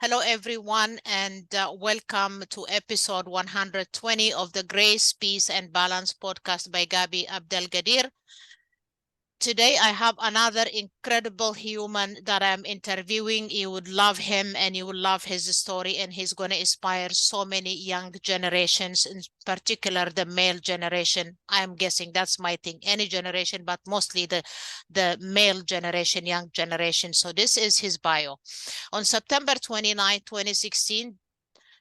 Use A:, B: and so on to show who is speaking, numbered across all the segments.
A: Hello, everyone, and welcome to episode 120 of the Grace, Peace, and Balance podcast by Gabi Abdelgadir. Today, I have another incredible human that I'm interviewing. You would love him and you will love his story, and he's going to inspire so many young generations, in particular the male generation. I'm guessing that's my thing, any generation, but mostly the male generation, young generation. So this is his bio. On September 29, 2016,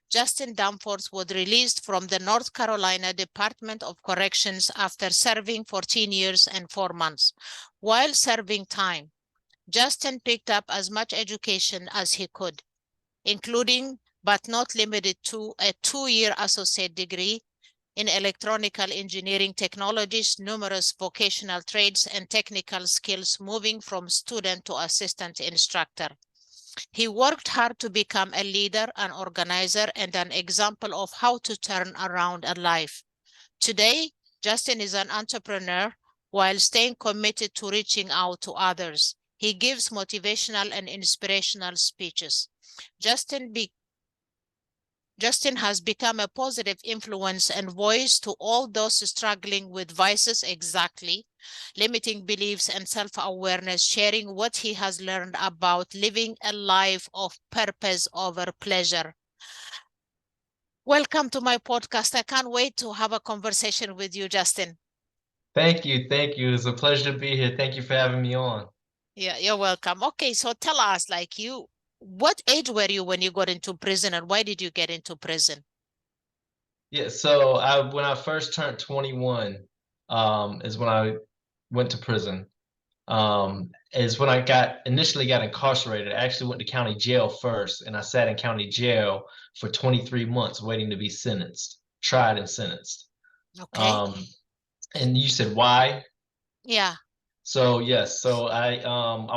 A: Justin Danforth was released from the North Carolina Department of Corrections after serving 14 years and 4 months. While serving time, Justin picked up as much education as he could, including but not limited to a 2-year associate degree in electronical engineering technologies, numerous vocational trades and technical skills, moving from student to assistant instructor. He worked hard to become a leader, an organizer, and an example of how to turn around a life. Today, Justin is an entrepreneur while staying committed to reaching out to others. He gives motivational and inspirational speeches. Justin has become a positive influence and voice to all those struggling with vices, exactly, limiting beliefs and self-awareness, sharing what he has learned about living a life of purpose over pleasure. Welcome to my podcast. I can't wait to have a conversation with you, Justin.
B: Thank you. Thank you. It's a pleasure to be here. Thank you for having me on.
A: Yeah, you're welcome. Okay, so tell us, what age were you when you got into prison, and why did you get into prison?
B: Yeah, so when I first turned 21, is when I went to prison. Is when I initially got incarcerated. I actually went to county jail first, and I sat in county jail for 23 months waiting to be sentenced, tried and sentenced.
A: Okay.
B: Um, and you said why?
A: Yeah.
B: So yes, so I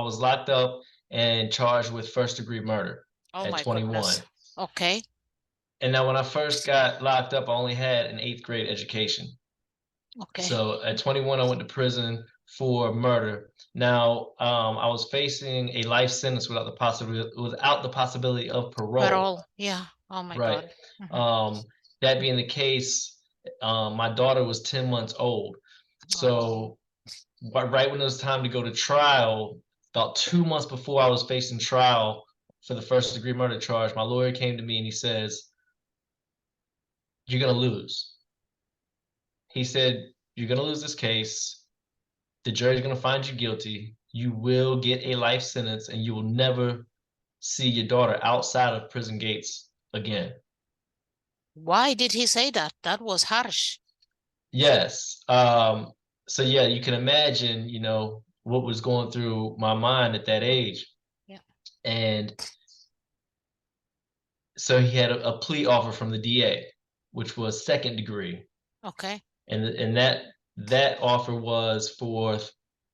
B: was locked up and charged with first degree murder
A: Oh
B: at
A: my
B: 21.
A: goodness. Okay.
B: And now when I first got locked up, I only had an eighth grade education.
A: Okay.
B: So at 21, I went to prison for murder. Now I was facing a life sentence without the possibility of parole.
A: Parole. Yeah. Oh my
B: Right.
A: God. Mhm.
B: Um, that being the case, my daughter was 10 months old.
A: Oh,
B: So right when it was time to go to trial, about 2 months before I was facing trial for the first degree murder charge, my lawyer came to me and he says, "You're gonna lose." He said, "You're going to lose this case. The jury's going to find you guilty. You will get a life sentence and you will never see your daughter outside of prison gates again."
A: why did he say that? That was harsh.
B: Yes. So yeah, you can imagine, what was going through my mind at that age.
A: Yeah.
B: And so he had a plea offer from the DA, which was second degree.
A: Okay.
B: And that offer was for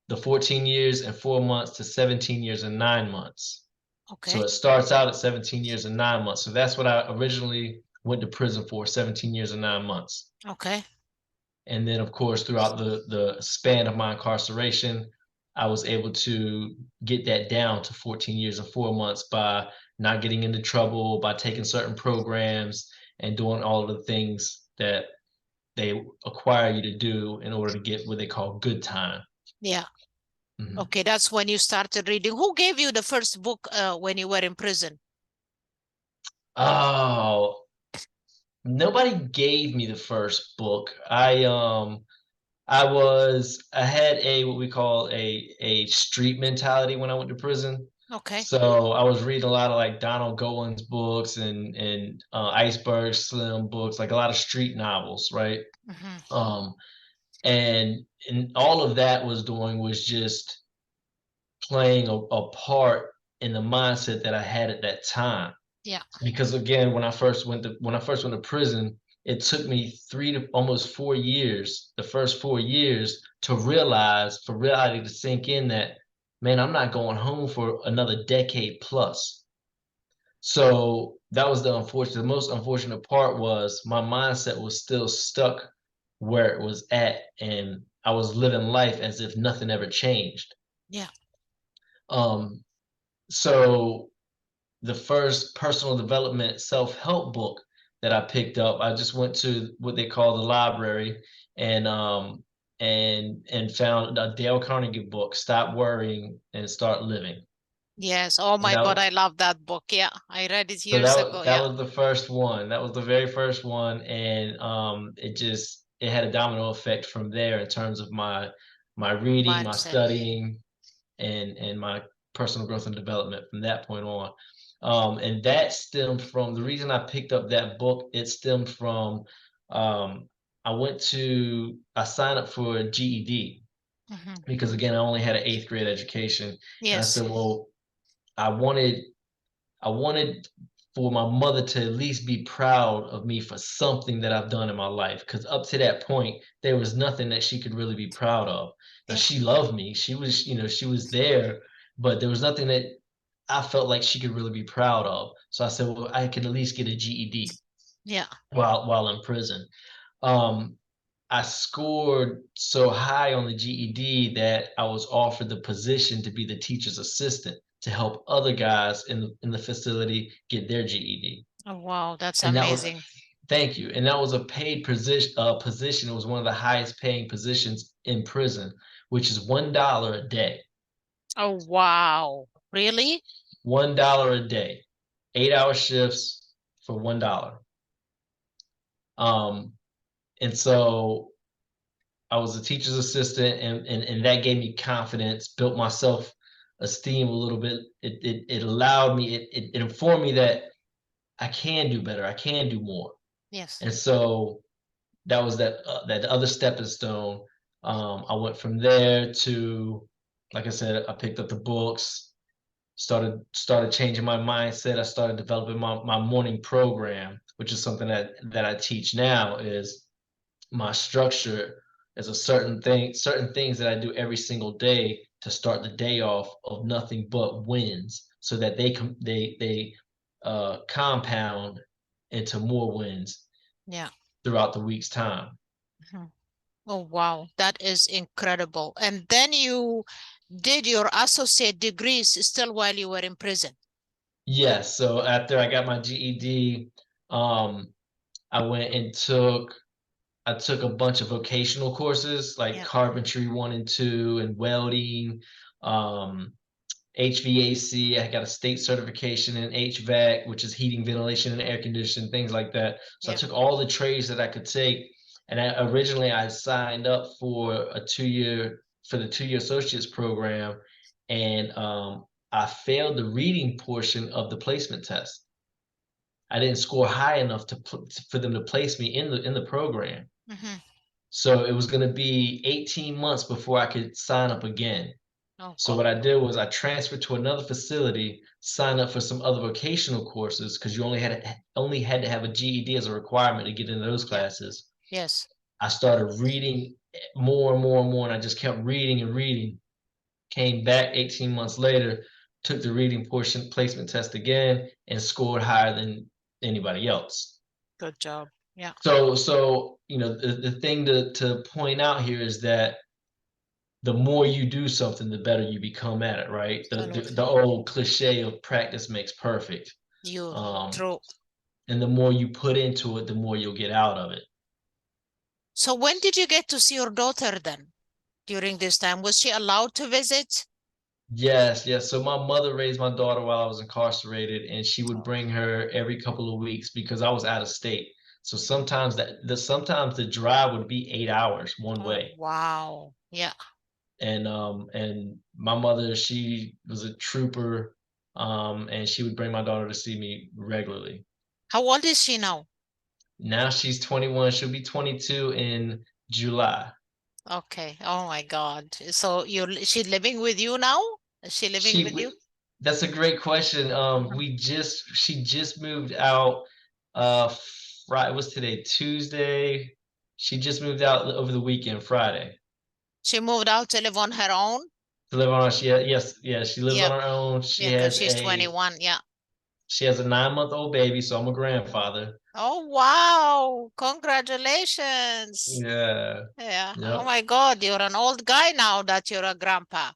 B: the 14 years and 4 months to 17 years and 9 months. So
A: Okay.
B: it starts out at 17 years and 9 months. So that's what I originally went to prison for, 17 years and 9 months.
A: Okay.
B: And then, of course, throughout the span of my incarceration, I was able to get that down to 14 years and 4 months by not getting into trouble, by taking certain programs and doing all of the things that they acquire you to do in order to get what they call good time.
A: Yeah.
B: Mhm.
A: Okay. That's when you started reading. Who gave you the first book when you were in prison?
B: Oh, nobody gave me the first book. I had a what we call a street mentality when I went to prison.
A: Okay.
B: So I was reading a lot of like Donald Gowan's books and Iceberg Slim books, like a lot of street novels, right?
A: Hmm.
B: Um, and all of that was doing was just playing a part in the mindset that I had at that time.
A: Yeah.
B: Because again, when I first went to prison, it took me 3 to almost 4 years, the first 4 years, to realize for reality to sink in that, man, I'm not going home for another decade plus. So that was the most unfortunate part was my mindset was still stuck where it was at, and I was living life as if nothing ever changed.
A: Yeah.
B: Um, so the first personal development self-help book that I picked up. I just went to what they call the library and found a Dale Carnegie book, Stop Worrying and Start Living.
A: Yes. Oh
B: And
A: my God, I love that book. Yeah, I read it
B: so
A: years ago.
B: that
A: Yeah,
B: was the first one. That was the very first one, and it had a domino effect from there in terms of my reading, my
A: mindset.
B: studying, and my personal growth and development from that point on. And that stemmed from the reason I picked up that book. It stemmed from um, I signed up for a GED
A: Hmm.
B: because again I only had an eighth grade education, and I
A: Yes.
B: said, well, I wanted I wanted for my mother to at least be proud of me for something that I've done in my life. Because up to that point, there was nothing that she could really be proud of. Now
A: Yeah.
B: she loved me. She was, she was there, but there was nothing that I felt like she could really be proud of. So I said, well, I can at least get a GED
A: Yeah.
B: while in prison. Um, I scored so high on the GED that I was offered the position to be the teacher's assistant to help other guys in the facility get their GED.
A: Oh, wow, that's
B: And that was
A: amazing.
B: thank you. And that was a paid position. It was one of the highest paying positions in prison, which is $1 a day.
A: Oh, wow. Really?
B: $1 a day. 8-hour shifts for $1. Um, and so I was a teacher's assistant, and that gave me confidence, built my self esteem a little bit. It allowed me, it informed me that I can do better, I can do more.
A: Yes.
B: And so that was that other stepping stone. I went from there to, like I said, I picked up the books, started changing my mindset. I started developing my morning program, which is something that I teach now. Is my structure is certain things that I do every single day to start the day off of nothing but wins, so that they compound into more wins
A: Yeah.
B: throughout the week's time.
A: Mhm. Oh, wow. That is incredible. And then you did your associate degrees still while you were in prison.
B: Yes, so after I got my GED, um, I went and I took a bunch of vocational courses like
A: Yeah.
B: carpentry 1 and 2 and welding, um, HVAC. I got a state certification in HVAC, which is heating, ventilation, and air conditioning, things like that. So I
A: Yeah.
B: took all the trades that I could take, and originally I signed up for the 2-year associates program, and I failed the reading portion of the placement test. I didn't score high enough for them to place me in the program.
A: Hmm.
B: So it was going to be 18 months before I could sign up again.
A: Oh,
B: So what
A: God.
B: I did was I transferred to another facility, signed up for some other vocational courses because you only had to have a GED as a requirement to get into those
A: Yeah.
B: classes.
A: Yes.
B: I started reading more and more and more, and I just kept reading and reading. Came back 18 months later, took the reading portion placement test again, and scored higher than anybody else.
A: Good job. Yeah.
B: So the thing to point out here is that the more you do something, the better you become at it, right? The
A: Absolutely.
B: old cliche of practice makes perfect.
A: You
B: Um,
A: true.
B: and the more you put into it, the more you'll get out of it.
A: So when did you get to see your daughter then? During this time, was she allowed to visit?
B: Yes, yes. So my mother raised my daughter while I was incarcerated, and she would
A: Oh,
B: bring her every couple of weeks because I was out of state. So sometimes the drive would be 8 hours one
A: oh,
B: way.
A: wow. Yeah.
B: And my mother, she was a trooper, and she would bring my daughter to see me regularly.
A: How old is she now?
B: Now she's 21. She'll be 22 in July.
A: Okay. Oh my God. So she living with you now? Is she living
B: She
A: with you?
B: That's a great question.
A: Mhm.
B: She just moved out. Friday, what's today? Tuesday. She just moved out over the weekend, Friday,
A: She moved out to live on her own?
B: to live on. Yes, yeah. She lives on
A: Yep.
B: her own.
A: Yeah, because she's 21. Yeah.
B: She has a 9-month-old baby, so I'm a grandfather.
A: Oh, wow. Congratulations.
B: Yeah.
A: Yeah. Oh
B: Yep.
A: my God. You're an old guy now that you're a grandpa.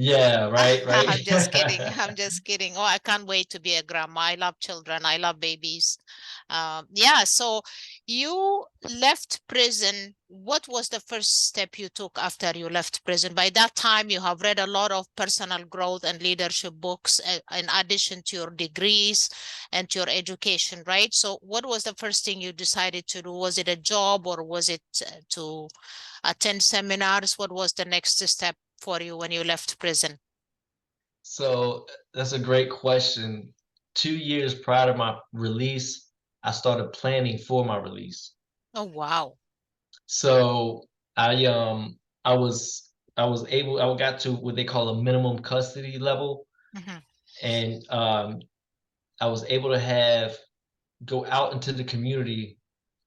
B: Yeah, right,
A: I'm just
B: right.
A: kidding. I'm just kidding. Oh, I can't wait to be a grandma. I love children. I love babies. Yeah, so you left prison. What was the first step you took after you left prison? By that time, you have read a lot of personal growth and leadership books in addition to your degrees and your education, right? So what was the first thing you decided to do? Was it a job or was it to attend seminars? What was the next step for you when you left prison?
B: So that's a great question. 2 years prior to my release, I started planning for my release.
A: Oh, wow.
B: So I was able I got to what they call a minimum custody level,
A: Mhm.
B: and I was able to have go out into the community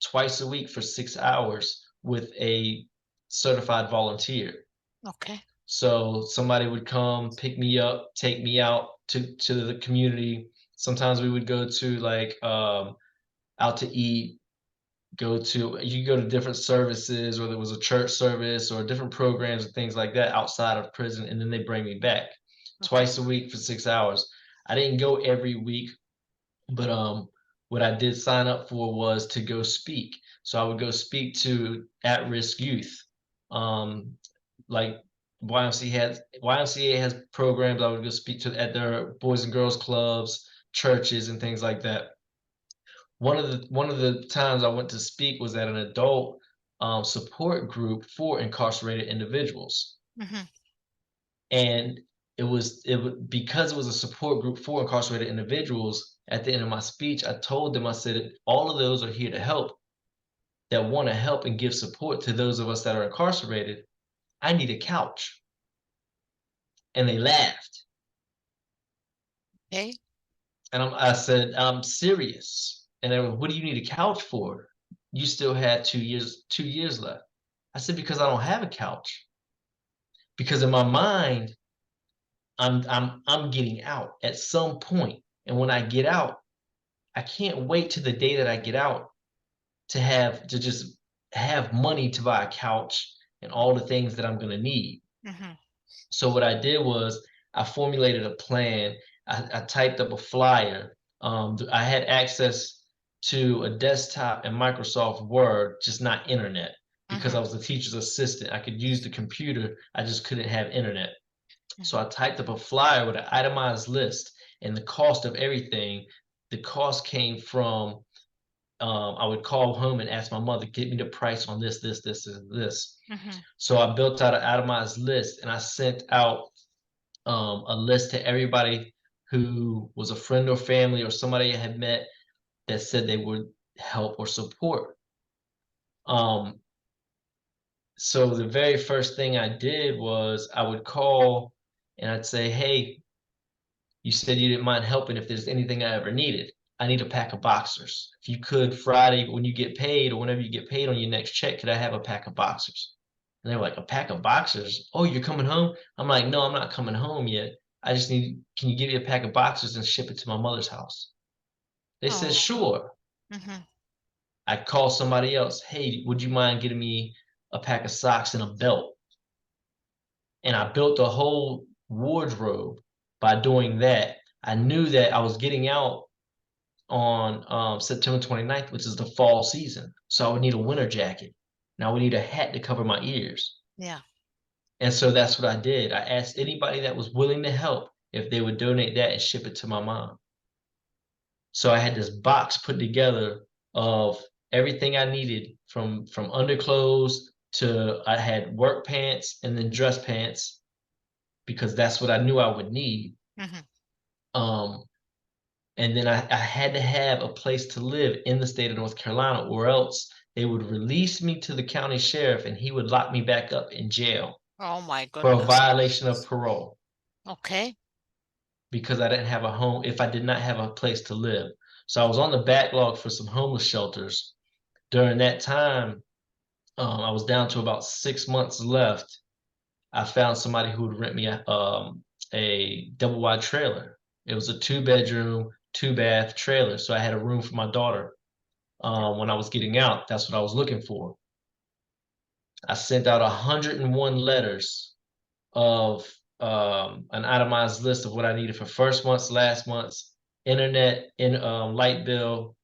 B: twice a week for 6 hours with a certified volunteer.
A: Okay.
B: So somebody would come pick me up, take me out to the community. Sometimes we would go to like out to eat, you go to different services, or there was a church service or different programs and things like that outside of prison, and then they bring me back
A: Okay.
B: twice a week for 6 hours. I didn't go every week, but what I did sign up for was to go speak. So I would go speak to at-risk youth. Um, like YMCA has programs. I would go speak to at their boys and girls clubs, churches, and things like that. One of the times I went to speak was at an adult support group for incarcerated individuals,
A: Mhm.
B: and it was because it was a support group for incarcerated individuals. At the end of my speech, I told them, I said, all of those are here to help, that want to help and give support to those of us that are incarcerated. I need a couch, and they laughed.
A: Okay.
B: And I said, I'm serious. And they were, what do you need a couch for? You still had 2 years left. I said, because I don't have a couch. Because in my mind, I'm getting out at some point. And when I get out, I can't wait to the day that I get out to just have money to buy a couch and all the things that I'm gonna need.
A: Mhm.
B: So what I did was I formulated a plan. I typed up a flyer. I had access to a desktop and Microsoft Word, just not internet, because I
A: Mhm.
B: was the teacher's assistant. I could use the computer, I just couldn't have internet. So
A: Mhm.
B: I typed up a flyer with an itemized list and the cost of everything. The cost came from I would call home and ask my mother, get me the price on this, and this.
A: Mhm.
B: So I built out an itemized list, and I sent out a list to everybody who was a friend or family or somebody I had met that said they would help or support. Um, so the very first thing I did was I would call and I'd say, hey, you said you didn't mind helping if there's anything I ever needed. I need a pack of boxers. If you could, Friday when you get paid or whenever you get paid on your next check, could I have a pack of boxers? And they were like, a pack of boxers? Oh, you're coming home? I'm like, no, I'm not coming home yet. I just need, can you give me a pack of boxers and ship it to my mother's house? They said,
A: Oh.
B: sure.
A: Mhm.
B: I call somebody else. Hey, would you mind getting me a pack of socks and a belt? And I built a whole wardrobe by doing that. I knew that I was getting out on September 29th, which is the fall season. So I would need a winter jacket. And I would need a hat to cover my ears.
A: Yeah.
B: And so that's what I did. I asked anybody that was willing to help if they would donate that and ship it to my mom. So I had this box put together of everything I needed from underclothes to I had work pants and then dress pants because that's what I knew I would need.
A: Mhm.
B: Um, and then I had to have a place to live in the state of North Carolina, or else they would release me to the county sheriff and he would lock me back up in jail
A: Oh my
B: for a
A: goodness.
B: violation of parole
A: Okay.
B: because I didn't have a home, if I did not have a place to live. So I was on the backlog for some homeless shelters. During that time, I was down to about 6 months left. I found somebody who would rent me a double wide trailer. It was a 2 bedroom, 2 bath trailer. So I had a room for my daughter. When I was getting out, that's what I was looking for. I sent out 101 letters of an itemized list of what I needed for first month's, last month's internet, light bill,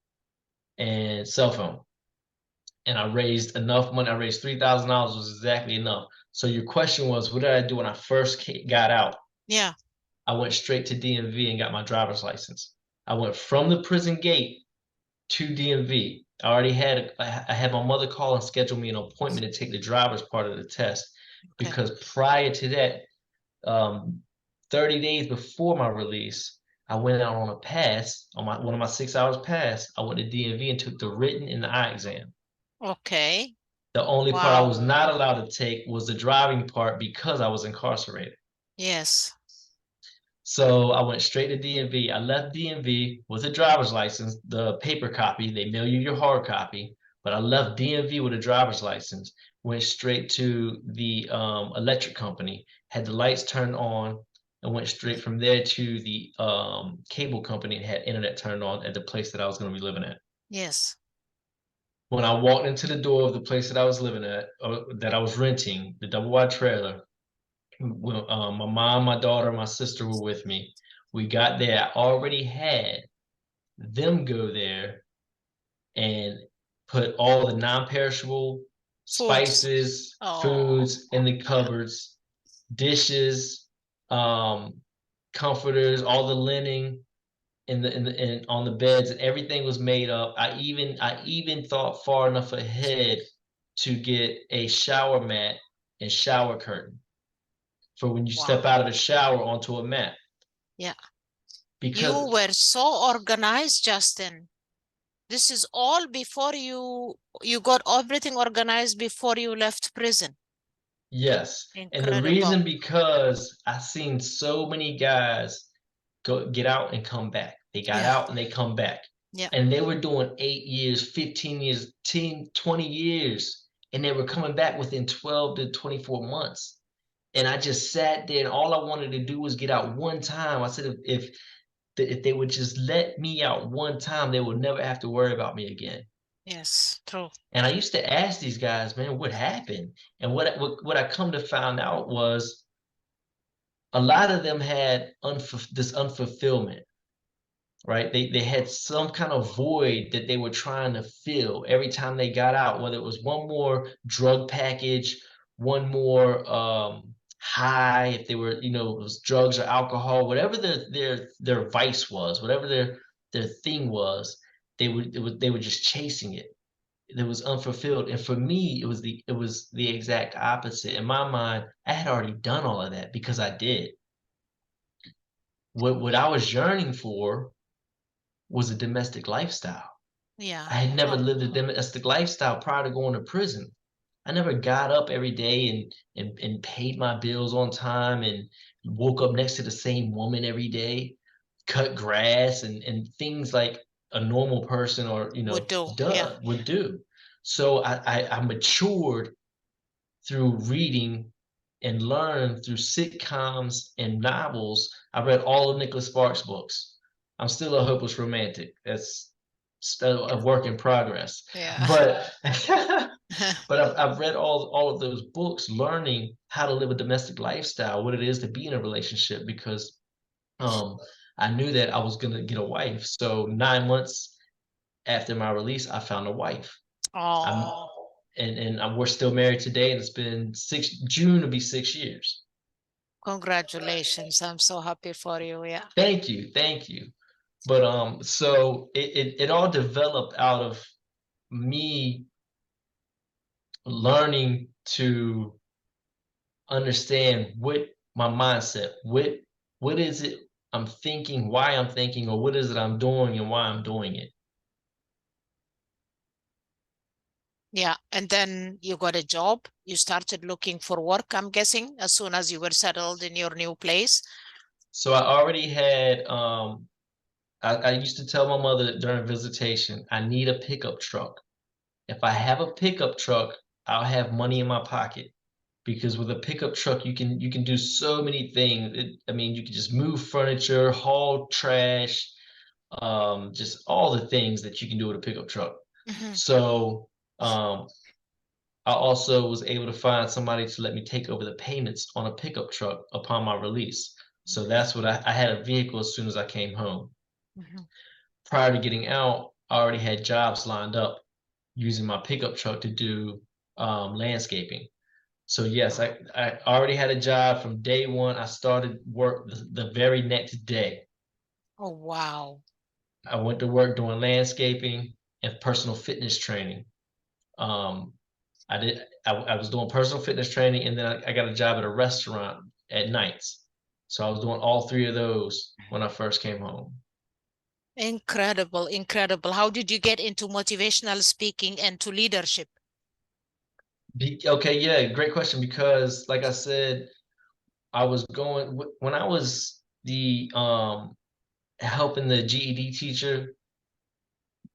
B: and cell phone. And I raised enough money. I raised $3,000 was exactly enough. So your question was, what did I do when I first got out?
A: Yeah.
B: I went straight to DMV and got my driver's license. I went from the prison gate to DMV. I had my mother call and schedule me an appointment to take the driver's part of the test,
A: Okay.
B: because prior to that, 30 days before my release, I went out on a pass on one of my 6 hours pass. I went to DMV and took the written and the eye exam.
A: Okay.
B: The only part I was
A: Wow.
B: not allowed to take was the driving part because I was incarcerated.
A: Yes.
B: So I went straight to DMV. I left DMV with a driver's license, the paper copy. They mail you your hard copy, but I left DMV with a driver's license. Went straight to the electric company, had the lights turned on, and went straight from there to the cable company and had internet turned on at the place that I was going to be living at.
A: Yes.
B: When I walked into the door of the place that I was living at, or that I was renting, the double wide trailer, my mom, my daughter, my sister were with me. We got there. I already had them go there and put all the non-perishable
A: Foods.
B: spices,
A: Oh,
B: foods in the
A: yeah.
B: cupboards, dishes, um, comforters, all the linen in on the beds, and everything was made up. I even thought far enough ahead to get a shower mat and shower curtain for when you step
A: Wow.
B: out of the shower onto a mat.
A: Yeah. You
B: Because
A: were so organized, Justin. This is all before you got everything organized before you left prison.
B: yes, and the
A: Incredible.
B: reason, because I seen so many guys get out and come back. They got
A: Yeah.
B: out and they come back.
A: Yeah.
B: And they were doing 8 years, 15 years, 10, 20 years, and they were coming back within 12 to 24 months. And I just sat there, and all I wanted to do was get out one time. I said, if they would just let me out one time, they would never have to worry about me again.
A: Yes. True.
B: And I used to ask these guys, man, what happened? And what I come to find out was a lot of them had this unfulfillment, right? They had some kind of void that they were trying to fill every time they got out, whether it was one more drug package, one more high, if they were, it was drugs or alcohol, whatever their vice was, whatever their thing was, they were just chasing it. It was unfulfilled. And for me, it was the exact opposite. In my mind, I had already done all of that because I did. What I was yearning for was a domestic lifestyle.
A: Yeah.
B: I had never
A: True.
B: lived a domestic lifestyle prior to going to prison. I never got up every day and paid my bills on time and woke up next to the same woman every day, cut grass and things like a normal person, or
A: Would do. Yeah.
B: would do. So I matured through reading and learned through sitcoms and novels. I read all of Nicholas Sparks' books. I'm still a hopeless romantic. That's still a work in progress.
A: Yeah.
B: But but I've read all of those books, learning how to live a domestic lifestyle, what it is to be in a relationship, because um, I knew that I was gonna get a wife. So 9 months after my release, I found a wife. I'm
A: Oh,
B: and we're still married today, and it's been June will be 6 years.
A: congratulations. I'm so happy for you. Yeah.
B: Thank you, thank you. But so it all developed out of me learning to understand what my mindset, what is it I'm thinking, why I'm thinking, or what is it I'm doing and why I'm doing it.
A: Yeah. And then you got a job. You started looking for work, I'm guessing, as soon as you were settled in your new place.
B: So I already had I used to tell my mother during visitation, I need a pickup truck. If I have a pickup truck, I'll have money in my pocket, because with a pickup truck you can do so many things. I mean, you can just move furniture, haul trash, just all the things that you can do with a pickup truck.
A: Mhm.
B: So um, I also was able to find somebody to let me take over the payments on a pickup truck upon my release. So
A: Okay.
B: that's what I had a vehicle as soon as I came home.
A: Mhm.
B: Prior to getting out, I already had jobs lined up using my pickup truck to do landscaping. So yes, I already had a job from day one. I started work the very next day.
A: Oh, wow.
B: I went to work doing landscaping and personal fitness training. Um, I was doing personal fitness training, and then I got a job at a restaurant at nights. So I was doing all three of those when I first came home.
A: Incredible, incredible. How did you get into motivational speaking and to leadership?
B: Okay, yeah, great question. Because like I said, I was going when I was the helping the GED teacher,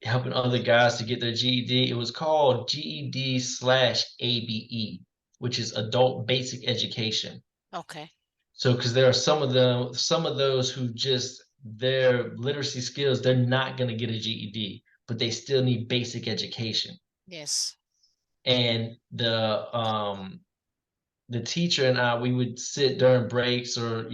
B: helping other guys to get their GED. It was called GED/ABE, which is Adult Basic Education.
A: Okay.
B: So, because there are some of those who just their literacy skills, they're not going to get a GED, but they still need basic education.
A: Yes.
B: And the teacher and I, we would sit during breaks or,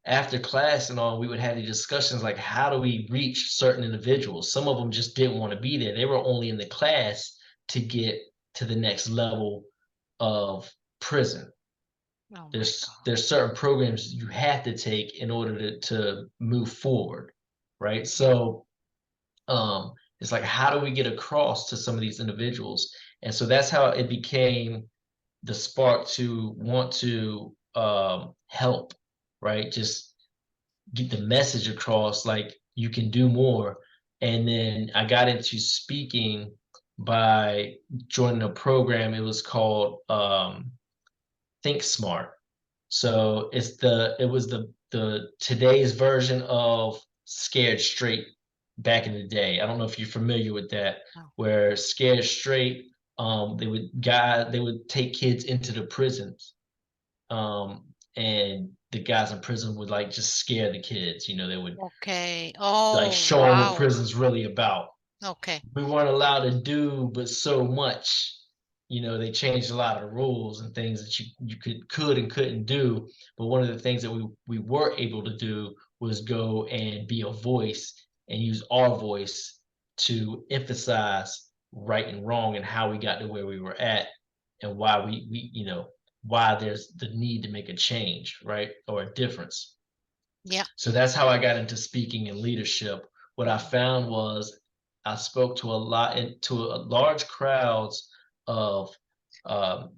B: after class and all, we would have the discussions like, how do we reach certain individuals? Some of them just didn't want to be there. They were only in the class to get to the next level of prison.
A: Oh my God.
B: There's certain programs you have to take in order to move forward, right? So it's like, how do we get across to some of these individuals? And so that's how it became the spark to want to help, right? Just get the message across, like you can do more. And then I got into speaking by joining a program. It was called Think Smart. So it was the today's version of Scared Straight back in the day. I don't know if you're familiar with that,
A: Oh,
B: where Scared Straight, they would take kids into the prisons, and the guys in prison would like just scare the kids. They would
A: okay.
B: like
A: Oh,
B: show them what
A: wow.
B: prison's really about.
A: Okay.
B: We weren't allowed to do but so much. They changed a lot of the rules and things that you could and couldn't do. But one of the things that we were able to do was go and be a voice and use our voice to emphasize right and wrong and how we got to where we were at, and why why there's the need to make a change, right? Or a difference.
A: Yeah.
B: So that's how I got into speaking and leadership. What I found was I spoke to a large crowds of um,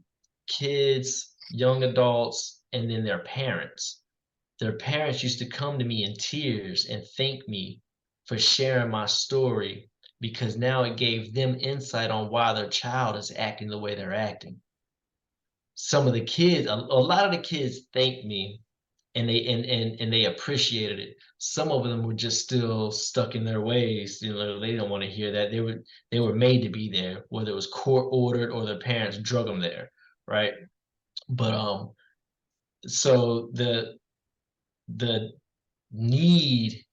B: kids, young adults, and then their parents. Their parents used to come to me in tears and thank me for sharing my story, because now it gave them insight on why their child is acting the way they're acting. Some of the kids, a lot of the kids thanked me, and they appreciated it. Some of them were just still stuck in their ways. They don't want to hear that. They were made to be there, whether it was court ordered or their parents drug them there, right? But so the need,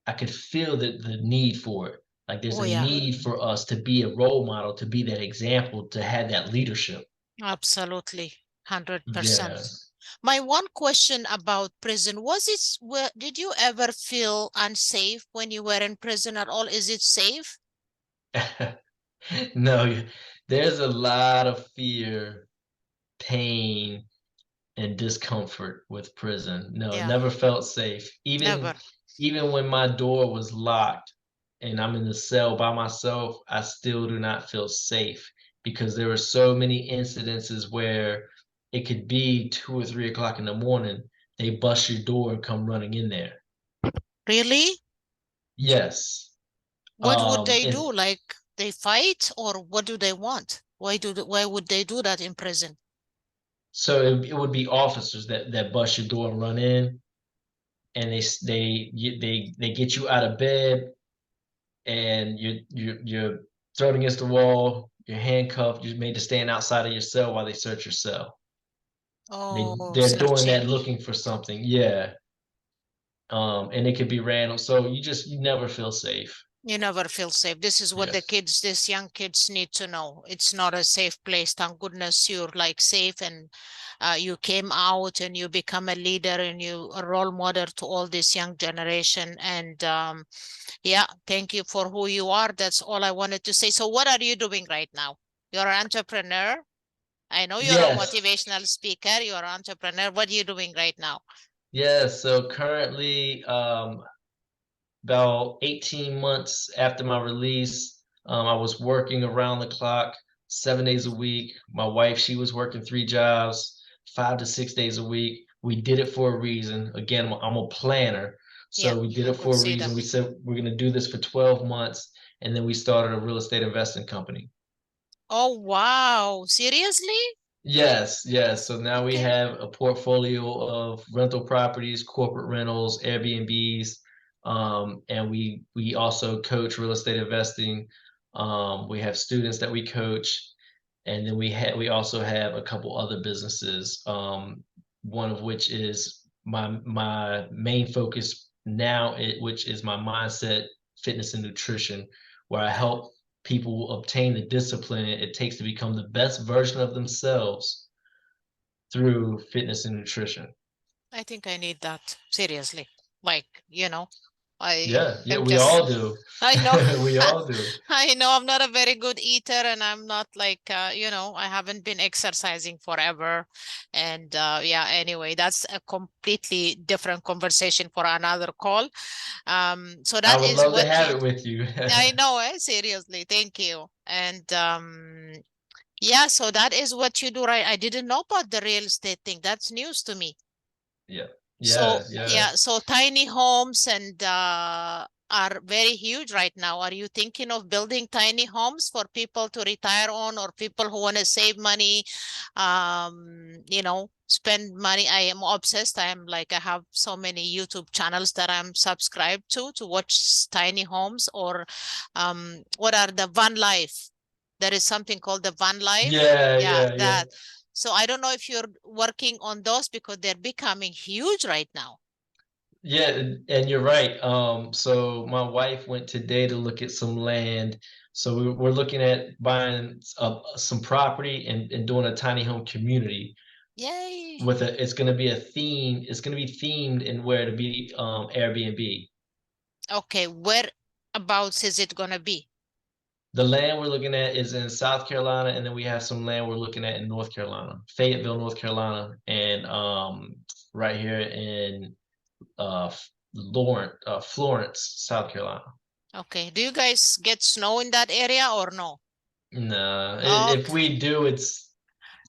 B: I could feel the need for it. Like there's
A: Oh,
B: a
A: yeah.
B: need for us to be a role model, to be that example, to have that leadership.
A: Absolutely. 100%.
B: Yeah.
A: My one question about prison was did you ever feel unsafe when you were in prison at all? Is it safe?
B: No, there's a lot of fear, pain, and discomfort with prison. No,
A: Yeah,
B: never felt safe. Even
A: never.
B: even when my door was locked and I'm in the cell by myself, I still do not feel safe, because there were so many incidences where it could be 2 or 3 o'clock in the morning. They bust your door and come running in there.
A: Really?
B: Yes.
A: What would they
B: And
A: do? Like they fight or what do they want? Why would they do that in prison?
B: so it would be officers that bust your door and run in, and they get you out of bed, and you're thrown against the wall, you're handcuffed, you're made to stand outside of your cell while they search your cell.
A: Oh,
B: They're doing that
A: searching.
B: looking for something, yeah. And it could be random, so you never feel safe.
A: You never feel safe. This is what the
B: Yes.
A: kids, these young kids need to know. It's not a safe place. Thank goodness you're like safe and you came out and you become a leader and you a role model to all this young generation. And yeah, thank you for who you are. That's all I wanted to say. So what are you doing right now? You're an entrepreneur. I know you're a
B: Yes.
A: motivational speaker. You're an entrepreneur. What are you doing right now?
B: Yes. So currently, about 18 months after my release, I was working around the clock, 7 days a week. My wife, she was working 3 jobs, 5 to 6 days a week. We did it for a reason. Again, I'm a planner.
A: Yeah,
B: So we did
A: I
B: it
A: could
B: for a
A: see that.
B: reason. We said we're going to do this for 12 months. And then we started a real estate investing company.
A: Oh, wow. Seriously?
B: Yes, yes. So now we
A: Okay.
B: have a portfolio of rental properties, corporate rentals, Airbnbs, and we also coach real estate investing. We have students that we coach, and then we also have a couple other businesses. One of which is my main focus now, which is my mindset, fitness, and nutrition, where I help people obtain the discipline it takes to become the best version of themselves through fitness and nutrition.
A: I think I need that. Seriously. Like, I
B: Yeah, yeah,
A: am
B: we
A: just,
B: all do.
A: I know,
B: We all do.
A: I know I'm not a very good eater and I'm not like, I haven't been exercising forever. And yeah, anyway, that's a completely different conversation for another call. So
B: I
A: that
B: would
A: is
B: love to
A: what
B: have
A: you,
B: it with you.
A: I know, seriously. Thank you. And yeah, so that is what you do, right? I didn't know about the real estate thing. That's news to me.
B: Yeah,
A: So
B: yeah, yeah.
A: yeah, so tiny homes and are very huge right now. Are you thinking of building tiny homes for people to retire on or people who want to save money, spend money? I am obsessed. I am like I have so many YouTube channels that I'm subscribed to watch tiny homes or what are the van life? There is something called the van life.
B: Yeah,
A: Yeah,
B: yeah, yeah.
A: that. So I don't know if you're working on those because they're becoming huge right now.
B: Yeah, and you're right. So my wife went today to look at some land. So we're looking at buying some property and doing a tiny home community
A: Yay.
B: with it's going to be a theme. It's going to be themed and where to be Airbnb.
A: Okay, whereabouts is it gonna be?
B: The land we're looking at is in South Carolina, and then we have some land we're looking at in North Carolina, Fayetteville, North Carolina, and right here in Florence, South Carolina.
A: Okay, do you guys get snow in that area or no?
B: No, if
A: Okay,
B: we do, it's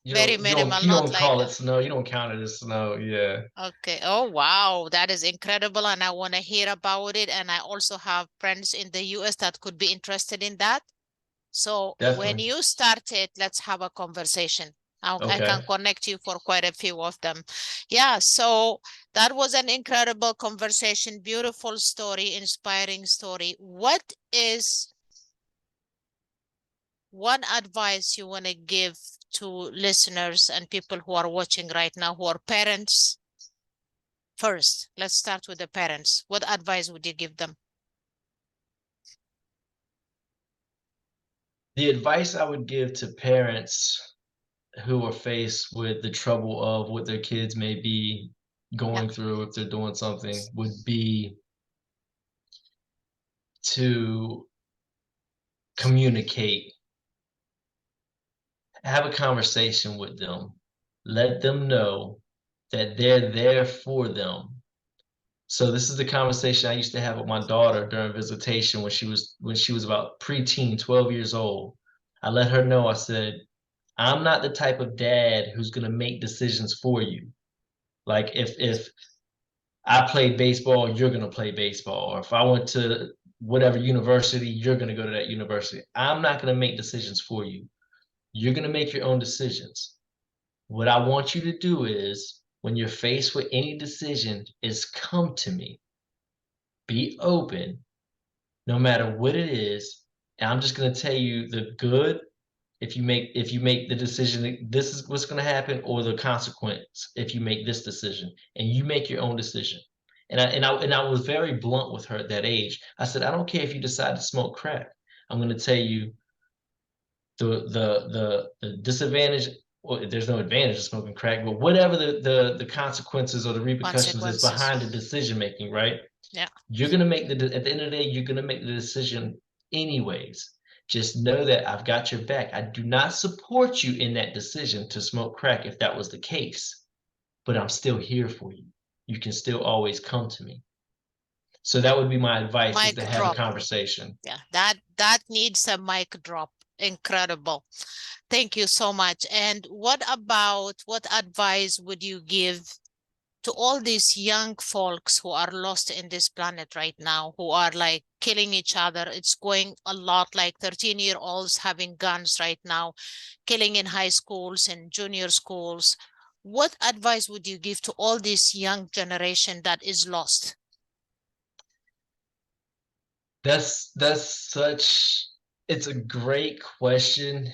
A: very minimal,
B: you
A: not
B: don't
A: like
B: call it snow. You don't count it as snow. Yeah,
A: okay. Oh wow, that is incredible, and I want to hear about it. And I also have friends in the US that could be interested in that. So when
B: definitely.
A: you start it, let's have a conversation. I
B: Okay.
A: can connect you for quite a few of them. Yeah, so that was an incredible conversation, beautiful story, inspiring story. What is one advice you want to give to listeners and people who are watching right now who are parents? First, let's start with the parents. What advice would you give them?
B: The advice I would give to parents who are faced with the trouble of what their kids may be
A: Yeah.
B: going through if they're doing something would be to communicate, have a conversation with them, let them know that they're there for them. So this is the conversation I used to have with my daughter during visitation when she was about preteen, 12 years old. I let her know, I said, I'm not the type of dad who's gonna make decisions for you. Like if I played baseball, you're gonna play baseball. Or if I went to whatever university, you're gonna go to that university. I'm not gonna make decisions for you. You're gonna make your own decisions. What I want you to do is when you're faced with any decision, is come to me. Be open, no matter what it is. And I'm just gonna tell you the good if you make the decision this is what's going to happen or the consequence if you make this decision and you make your own decision And I was very blunt with her at that age. I said, I don't care if you decide to smoke crack. I'm going to tell you the disadvantage. Well, there's no advantage of smoking crack, but whatever the consequences or the repercussions is
A: Consequences.
B: behind the decision making, right?
A: Yeah.
B: You're gonna make at the end of the day, you're gonna make the decision anyways. Just know that I've got your back. I do not support you in that decision to smoke crack if that was the case, but I'm still here for you. You can still always come to me. So that would be my advice, is
A: Mic
B: to have a
A: drop.
B: conversation.
A: Yeah, that needs a mic drop. Incredible. Thank you so much. And what advice would you give to all these young folks who are lost in this planet right now, who are like killing each other? It's going a lot, like 13-year-olds having guns right now, killing in high schools and junior schools. What advice would you give to all this young generation that is lost?
B: That's such it's a great question.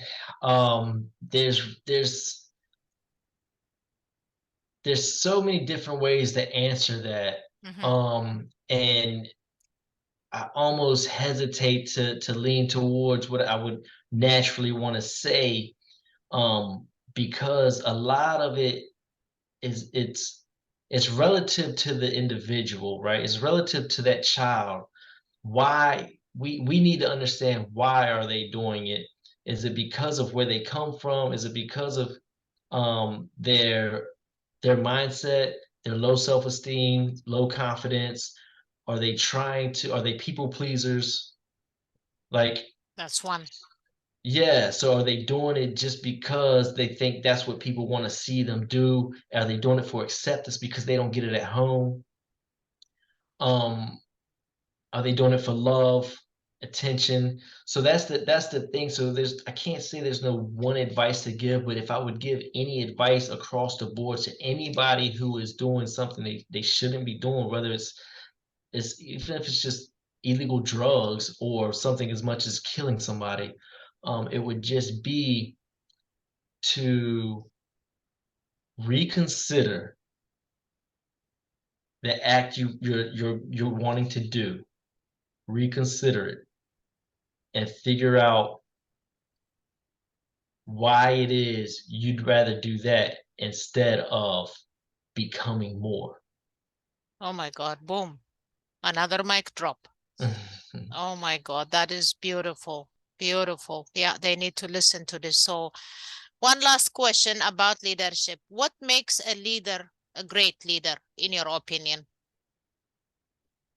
B: There's so many different ways to answer that.
A: Mhm.
B: And I almost hesitate to lean towards what I would naturally want to say, because a lot of it is it's relative to the individual, right? It's relative to that child. Why we need to understand, why are they doing it? Is it because of where they come from? Is it because of their mindset, their low self-esteem, low confidence? Are they people pleasers? Like,
A: That's one.
B: yeah, so are they doing it just because they think that's what people want to see them do? Are they doing it for acceptance because they don't get it at home? Um, Are they doing it for love, attention? So that's the thing. So I can't say there's no one advice to give, but if I would give any advice across the board to anybody who is doing something they shouldn't be doing, whether it's even if it's just illegal drugs or something as much as killing somebody, it would just be to reconsider the act you're wanting to do. Reconsider it and figure out why it is you'd rather do that instead of becoming more.
A: Oh my God, boom. Another mic drop. Oh my God, that is beautiful. Beautiful. Yeah, they need to listen to this. So, one last question about leadership. What makes a leader a great leader, in your opinion?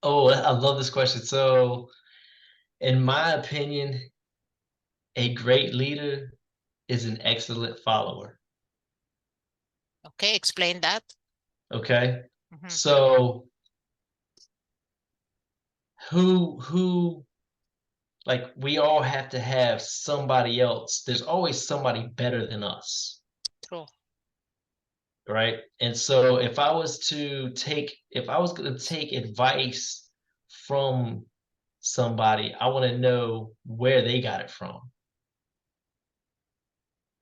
B: Oh, I love this question. So, in my opinion, a great leader is an excellent follower.
A: Okay, explain that.
B: Okay.
A: Mhm.
B: So, who like, we all have to have somebody else. There's always somebody better than us,
A: True.
B: right? And so if I was going to take advice from somebody, I want to know where they got it from.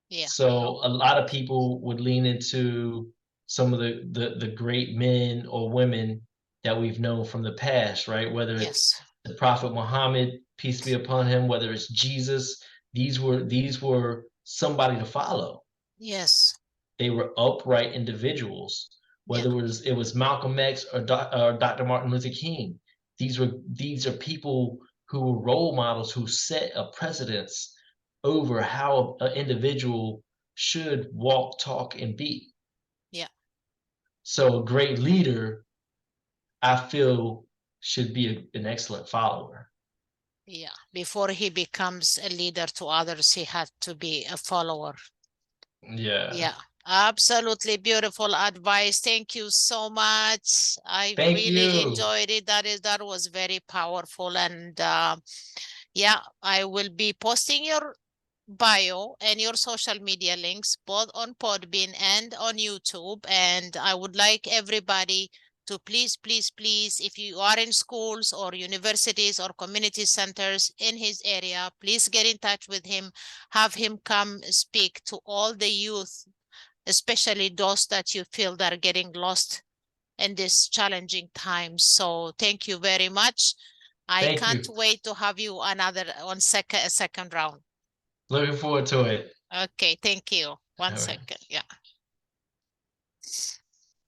A: Yeah.
B: So a lot of people would lean into some of the great men or women that we've known from the past, right? Whether it's
A: Yes.
B: the Prophet Muhammad, peace be upon him, whether it's Jesus, these were somebody to follow.
A: Yes.
B: They were upright
A: Yeah.
B: individuals, whether it was Malcolm X or Dr. Martin Luther King. These are people who were role models, who set a precedence over how an individual should walk, talk, and be.
A: Yeah.
B: So a great leader, I feel, should be an excellent follower.
A: Yeah. Before he becomes a leader to others, he had to be a follower.
B: Yeah.
A: Yeah. Absolutely beautiful advice. Thank you so much. I
B: Thank
A: really
B: you.
A: enjoyed it. That was very powerful. And yeah, I will be posting your bio and your social media links both on Podbean and on YouTube. And I would like everybody to please, please, please, if you are in schools or universities or community centers in his area, please get in touch with him. Have him come speak to all the youth, especially those that you feel that are getting lost in this challenging times. So thank you very much. I
B: Thank
A: can't
B: you.
A: wait to have you a second round.
B: Looking forward to it.
A: Okay, thank you. One
B: All right.
A: second. Yeah.